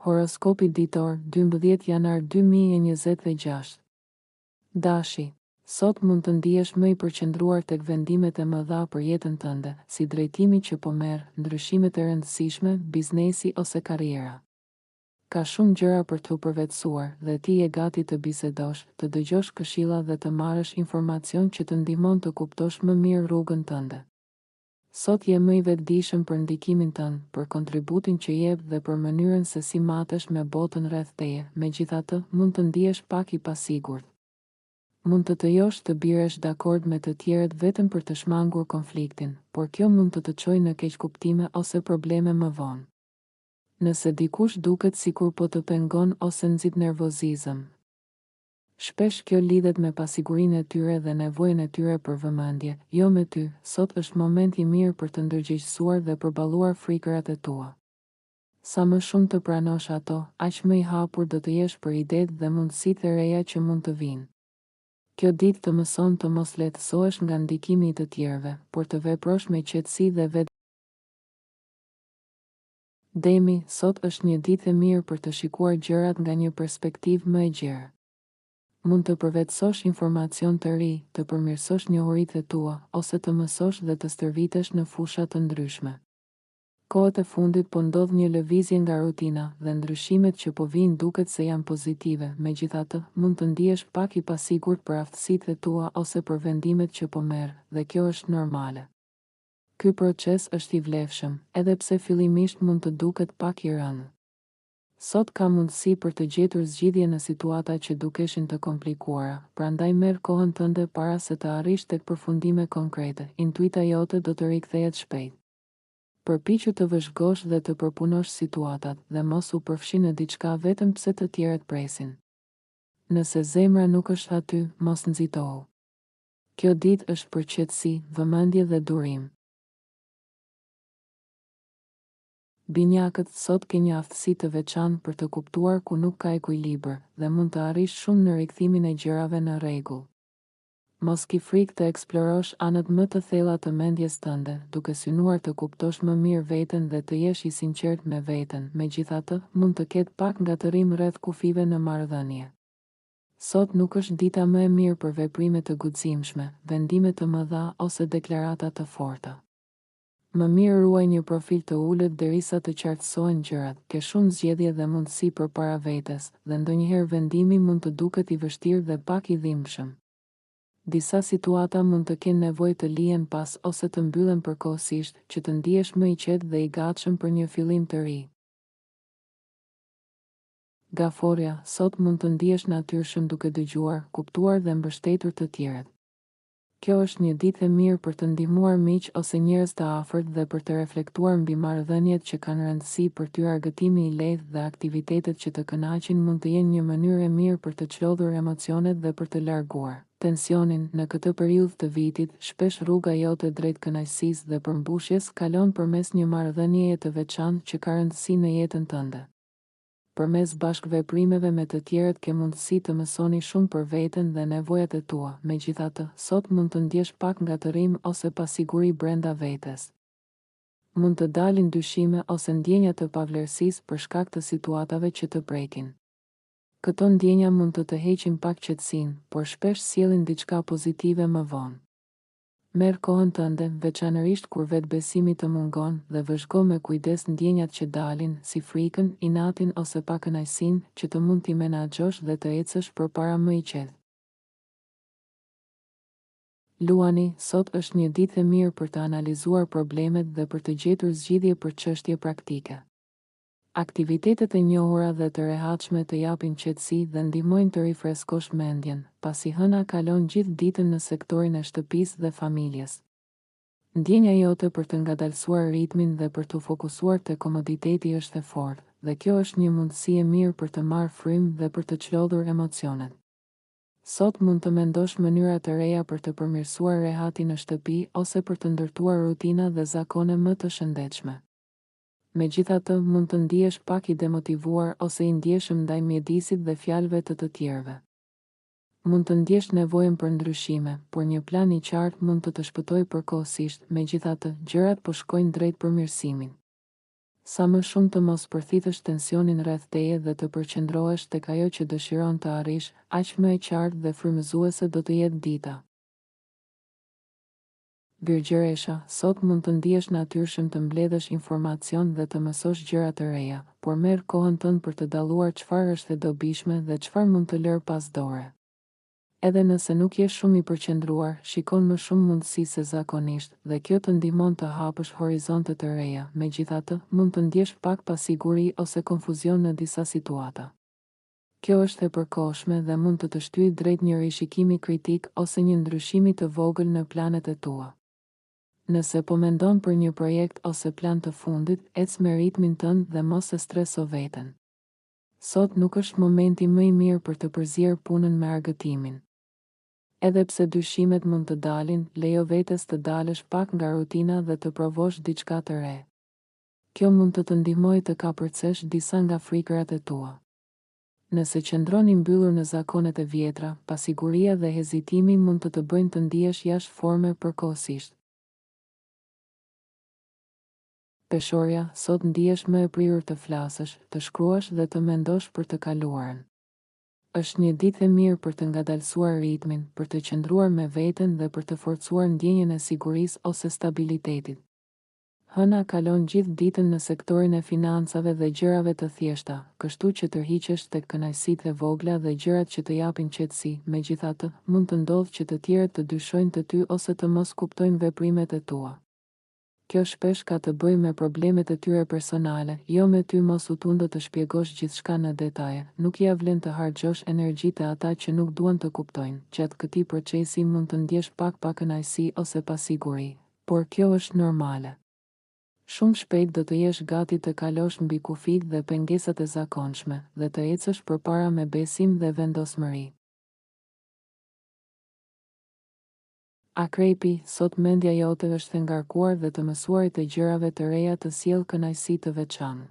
Horoskopi ditor, 12 janar 2026. Dashi, sot mund të ndihesh më i përqendruar tek vendimet e mëdha për jetën tënde, si drejtimi që po merr, ndryshimet e rëndësishme, biznesi ose karriera. Ka shumë gjëra për t'u përvetësuar dhe ti je gati të bisedosh, të dëgjosh këshilla dhe të marrësh informacion që të ndihmon të kuptosh më mirë rrugën tënde. Sot je më i vetëdijshëm për ndikimin tënd, për kontributin që jep dhe për mënyrën se si matesh me botën rreth teje, megjithatë, mund të ndihesh pak i pasigurt. Mund të josh të biresh dakord me të tjerët vetëm për të shmangur konfliktin, por kjo mund të çojë në keqkuptime ose probleme më vonë. Nëse dikush duket sikur po të pengon ose nxit nervozizëm, shpesh kjo lidhet me pasigurinë e tyre dhe nevojën e tyre për vëmendje, jo me ty. Sot është moment i mirë për të ndërgjegjësuar dhe përballuar frikërat e tua. Sa më shumë të pranosh ato, aq më i hapur do të jesh për idetë dhe mundësitë e reja që mund të vinë. Kjo ditë të mëson të mos lehtësohesh nga ndikimi i të tjerëve, por të veprosh me qetësi dhe Demi, sot është një ditë e mirë për të shikuar gjërat nga një perspektivë më e gjerë. Mund të përvetësosh informacion të ri, të përmirësosh njohuritë e tua, ose të mësosh dhe të stërvitesh në fusha të ndryshme. Kohët e fundit po ndodh një lëvizje nga rutina dhe ndryshimet që po vijnë duket se janë pozitive, megjithatë, mund të ndihesh pak i pasigurt për aftësitë e tua ose për vendimet që po merr, dhe kjo është normale. Ky proces është i vlefshëm, edhe pse fillimisht mund të duket pak i rëndë. Sot ka mundësi për të gjetur zgjidhje në situata që dukeshin të komplikuara, prandaj merr kohën tënde para se të arrish tek përfundime konkrete. Intuita jote do të rikthehet shpejt. Përpiqu të vëzhgosh dhe të përpunosh situatat dhe mos u përfshi në diçka vetëm pse të tjerët presin. Nëse zemra nuk është aty, mos nxitohu. Kjo ditë është për qetësi, vëmendje dhe durim. Binjakët, sot ke një aftësi të veçantë për të kuptuar ku nuk ka ekuilibër dhe mund të arrish shumë në rikthimin e gjërave në rregull. Mos ki frikë të eksplorosh anët më të thella të mendjes tënde, duke synuar të kuptosh më mirë veten dhe të jesh i sinqert me veten. Megjithatë, mund të ketë pak ngatërim rreth kufive në marrëdhënie. Sot nuk është dita më e mirë për veprime të guximshme, vendime të mëdha ose deklarata të forta. Më mirë ruaj një profil të ulët derisa të qartësohen gjërat. Ke shumë zgjedhje dhe mundësi përpara vetes, dhe ndonjëherë vendimi mund të duket i vështirë dhe pak i dhimbshëm. Disa situata mund të kenë nevojë të lihen pas ose të mbyllen përkohësisht, që të ndihesh më i qetë dhe i gatshëm për një fillim të ri. Gaforja, sot mund të ndihesh natyrshëm duke dëgjuar, kuptuar dhe mbështetur të tjerët. Kjo është një ditë e mirë për të ndihmuar miq ose njerëz të afërt dhe për të reflektuar mbi marrëdhëniet që kanë rëndësi për ty. Argëtimi i lehtë dhe aktivitetet që të kënaqin mund të jenë një mënyrë e mirë për të çlodhur emocionet dhe për të larguar tensionin. Në këtë periudhë të vitit, shpesh rruga jote drejt kënaqësisë dhe përmbushjes kalon përmes një marrëdhënieje të veçantë që ka rëndësi në jetën tënde. Përmes bashkëveprimeve me të tjerët ke mundësi të mësoni shumë për veten dhe nevojat e tua. Megjithatë, sot mund të ndjesh pak ngatërim ose pasiguri brenda vetes. Mund të dalin dyshime ose ndjenja të pavlerësisë për shkak të situatave që të prekin. Këto ndjenja mund të heqin pak qetësinë, por shpesh sjellin diçka pozitive më vonë. Merr kohën tënde, veçanërisht kur vetbesimi të mungon, dhe vëzhgo me kujdes ndjenjat që dalin, si frikën, inatin ose pakënaqësinë, që të mund t'i menaxhosh dhe të ecësh përpara më i qetë. Luani, sot është një ditë e mirë për të analizuar problemet dhe për të gjetur zgjidhje për çështje praktike. Aktivitetet e njohura dhe të rehatshme të japin qetësi dhe ndihmojnë të rifreskosh mendjen, pasi hëna kalon gjithë ditën në sektorin e shtëpisë dhe familjes. Ndjenja jote për të ngadalësuar ritmin dhe për të fokusuar te komoditeti është e fortë, dhe kjo është një mundësi e mirë për të marrë frymë dhe për të çlodhur emocionet. Sot mund të mendosh mënyra të reja për të përmirësuar rehatin në shtëpi ose për të ndërtuar rutina dhe zakone më të shëndetshme. Megjithatë, mund të ndihesh pak i demotivuar ose i ndjeshëm ndaj mjedisit dhe fjalëve të tjerëve. Mund të ndjesh nevojën për ndryshime, por një plan i qartë mund të shpëtojë përkohësisht. Megjithatë, gjërat po shkojnë drejt përmirësimit. Sa më shumë të mos përthitësh tensionin rreth teje dhe të përqendrohesh tek ajo që dëshiron të arrish, aq më e qartë dhe frymëzuese do të jetë dita. Virgjëresha, sot mund të ndihesh natyrshëm të mbledhësh informacion dhe të mësosh gjëra të reja, por merr kohën tënd për të dalluar çfarë është e dobishme dhe çfarë mund të lër pas dore. Edhe nëse nuk je shumë i përqendruar, shikon më shumë mundësi se zakonisht, dhe kjo të ndihmon të hapësh horizonte të reja. Megjithatë, mund të ndjesh pak pasiguri ose konfuzion në disa situata. Kjo është e përkohshme dhe mund të të shtyjë drejt një rishikimi kritik ose një ndryshimi të vogël në planet e tua. Nëse po mendon për një projekt ose plan të fundit, ec me ritmin tënd dhe mos e streso veten. Sot nuk është momenti më i mirë për të përzier punën me argëtimin. Edhe pse dyshimet mund të dalin, lejo vetes të dalësh pak nga rutina dhe të provosh diçka të re. Kjo mund të të ndihmojë të kapërcesh disa nga frikërat e tua. Nëse qëndron i mbyllur në zakonet e vjetra, pasiguria dhe hezitimi mund të të bëjnë të ndihesh jashtë forme përkohësisht. Peshorja, sot ndihesh më e prirur të flasësh, të shkruash dhe të mendosh për të kaluarën. Është një ditë e mirë për të ngadalësuar ritmin, për të qëndruar me veten dhe për të forcuar ndjenjën e sigurisë ose stabilitetit. Hëna kalon gjithë ditën në sektorin e financave dhe gjërave të thjeshta, kështu që tërhiqesh tek kënaqësitë e vogla dhe gjërat që të japin qetësi. Megjithatë, mund të ndodhë që të tjerët të dyshojnë të ty ose të mos kuptojnë veprimet e tua. Kjo shpesh ka të bëjë me problemet e tyre personale, jo me ty. Mos u tundë të shpjegosh gjithçka në detaje, nuk ja vlen të harxhosh energjitë e ata që nuk duan të kuptojnë. Gjatë këtij procesi mund të ndjesh pak kënaqësi ose pasiguri, por kjo është normale. Shumë shpejt do të jesh gati të kalosh mbi kufijtë dhe pengesat e zakonshme dhe të ecësh përpara me besim dhe vendosmëri. Akrepi, sot mendja jote është e ngarkuar dhe të mësuarit e gjërave të reja të sjellë kënaqësi të veçantë.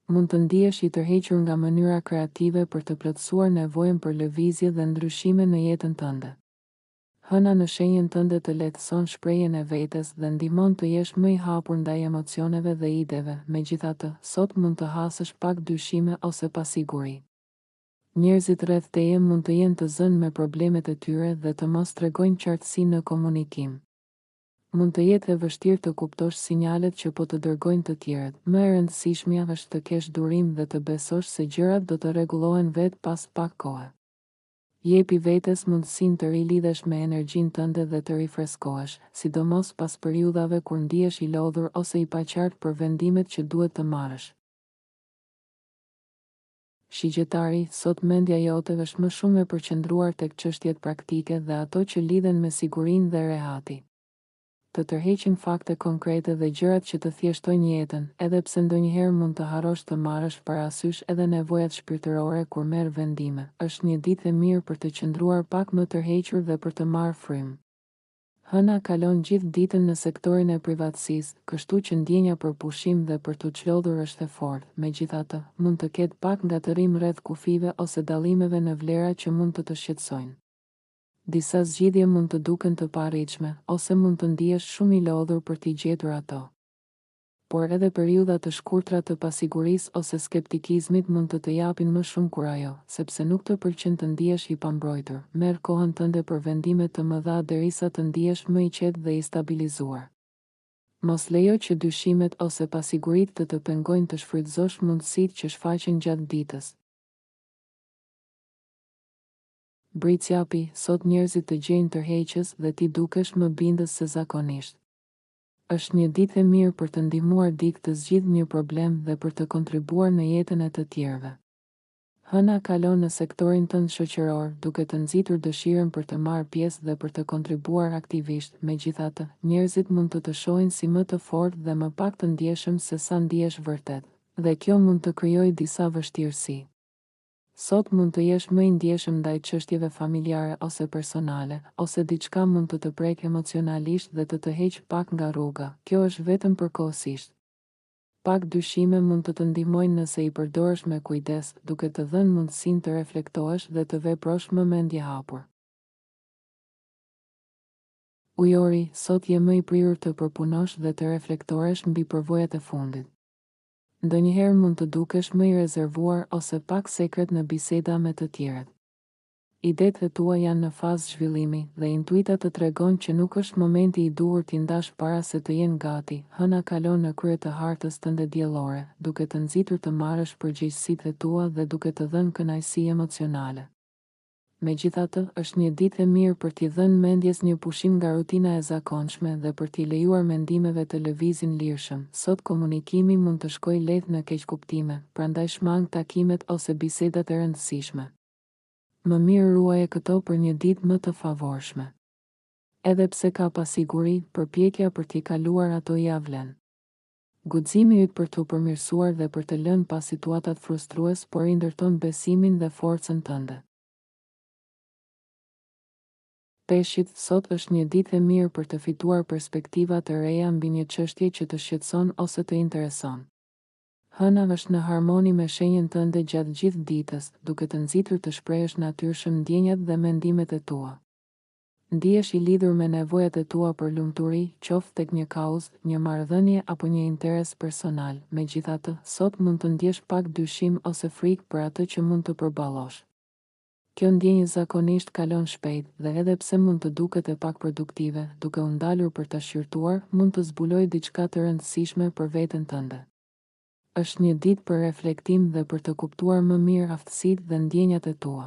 Mund të ndihesh i tërhequr nga mënyra kreative për të plotësuar nevojën për lëvizje dhe ndryshime në jetën tënde. Hëna në shenjën tënde të lehtëson shprehjen e vetes dhe ndihmon të jesh më i hapur ndaj emocioneve dhe ideve. Megjithatë, sot mund të hasësh pak dyshime ose pasiguri. Njerëzit rreth teje mund të jenë të zënë me problemet e tyre dhe të mos tregojnë qartësi në komunikim. Mund të jetë e vështirë të kuptosh sinjalet që po të dërgojnë të tjerët. Më e rëndësishmja është të kesh durim dhe të besosh se gjërat do të rregullohen vetë pas pak kohe. Jepi vetes mundësinë të rilidhesh me energjinë tënde dhe të rifreskohesh, sidomos pas periudhave kur ndihesh i lodhur ose i paqartë për vendimet që duhet të marrësh. Shigjetari, sot mendja jote është më shumë e përqendruar tek çështjet praktike dhe ato që lidhen me sigurinë dhe rehati. Të tërheqin fakte konkrete dhe gjërat që të thjeshtojnë jetën, edhe pse ndonjëherë mund të harrosh të marrësh parasysh edhe nevojat shpirtërore kur merr vendime. Është një ditë e mirë për të qëndruar pak më tërhequr dhe për të marrë frymë. Hëna kalon gjithë ditën në sektorin e privatësisë, kështu që ndjenja për pushim dhe për të çlodhur është e fortë. Megjithatë, mund të ketë pak ngatërim rreth kufive ose dallimeve në vlera që mund të të shqetësojnë. Disa zgjidhje mund të duken të paarritshme, ose mund të ndihesh shumë i lodhur për t'i gjetur ato. Por edhe periudha të shkurtra të pasigurisë ose skeptikizmit mund të japin më shumë kurajo, sepse nuk të pëlqen të ndihesh i pambrojtur. Merr kohën tënde për vendime të mëdha derisa të ndihesh më i qetë dhe i stabilizuar. Mos lejo që dyshimet ose pasiguritë të pengojnë të shfrytëzosh mundësitë që shfaqen gjatë ditës. Britsjapi, sot njerëzit të gjejnë tërheqës dhe ti dukesh më bindës se zakonisht. Është një ditë e mirë për të ndihmuar dikë të zgjidhë një problem dhe për të kontribuar në jetën e të tjerëve. Hëna kalon në sektorin tënd shoqëror, duke të nxitur dëshirën për të marrë pjesë dhe për të kontribuar aktivisht. Megjithatë, njerëzit mund të të shohin si më të fortë dhe më pak të ndjeshëm se sa ndihesh vërtet, dhe kjo mund të krijojë disa vështirësi. Sot mund të jesh më i ndjeshëm ndaj çështjeve familjare ose personale, ose diçka mund të të prek emocionalisht dhe të heqë pak nga rruga. Kjo është vetëm përkohësisht. Pak dyshime mund të të ndihmojnë nëse i përdorësh me kujdes, duke të dhënë mundësinë të reflektohesh dhe të veprosh më mendje hapur. Ujori, sot je më i prirur të përpunosh dhe të reflektoresh mbi përvojat e fundit. Ndonjëherë mund të dukesh më i rezervuar ose pak sekret në biseda me të tjerët. Idetë e tua janë në fazë zhvillimi dhe intuita të tregon që nuk është momenti i duhur t'i ndash para se të jenë gati. Hëna kalon në krye të hartës tënde diellore, duke të nxitur të marrësh përgjegjësitë e tua dhe duke të dhënë kënaqësi emocionale. Megjithatë, është një ditë e mirë për t'i dhënë mendjes një pushim nga rutina e zakonshme dhe për t'i lejuar mendimeve të lëvizin lirshëm. Sot komunikimi mund të shkojë lehtë në keqkuptime, prandaj shmang takimet ose bisedat e rëndësishme. Më mirë ruaje këto për një ditë më të favorshme. Edhe pse ka pasiguri, përpjekja për t'i kaluar ato ja vlen. Guximi yt për t'u përmirësuar dhe për të lënë pas situatat frustrues, por i ndërton besimin dhe forcën tënde. Peshqit, sot është një ditë e mirë për të fituar perspektiva të reja mbi një çështje që të shqetëson ose të intereson. Hëna është në harmoni me shenjën tënde gjatë gjithë ditës, duke të nxitur të shprehësh natyrshëm ndjenjat dhe mendimet e tua. Ndihesh i lidhur me nevojat e tua për lumturi, qoftë tek një kauzë, një marrëdhënie apo një interes personal. Megjithatë, sot mund të ndjesh pak dyshim ose frikë për atë që mund të përballosh. Kjo ndjenjë zakonisht kalon shpejt dhe edhe pse mund të duket e pak produktive, duke u ndalur për ta shqyrtuar, mund të zbulojë diçka të rëndësishme për veten tënde. Është një ditë për reflektim dhe për të kuptuar më mirë aftësitë dhe ndjenjat e tua.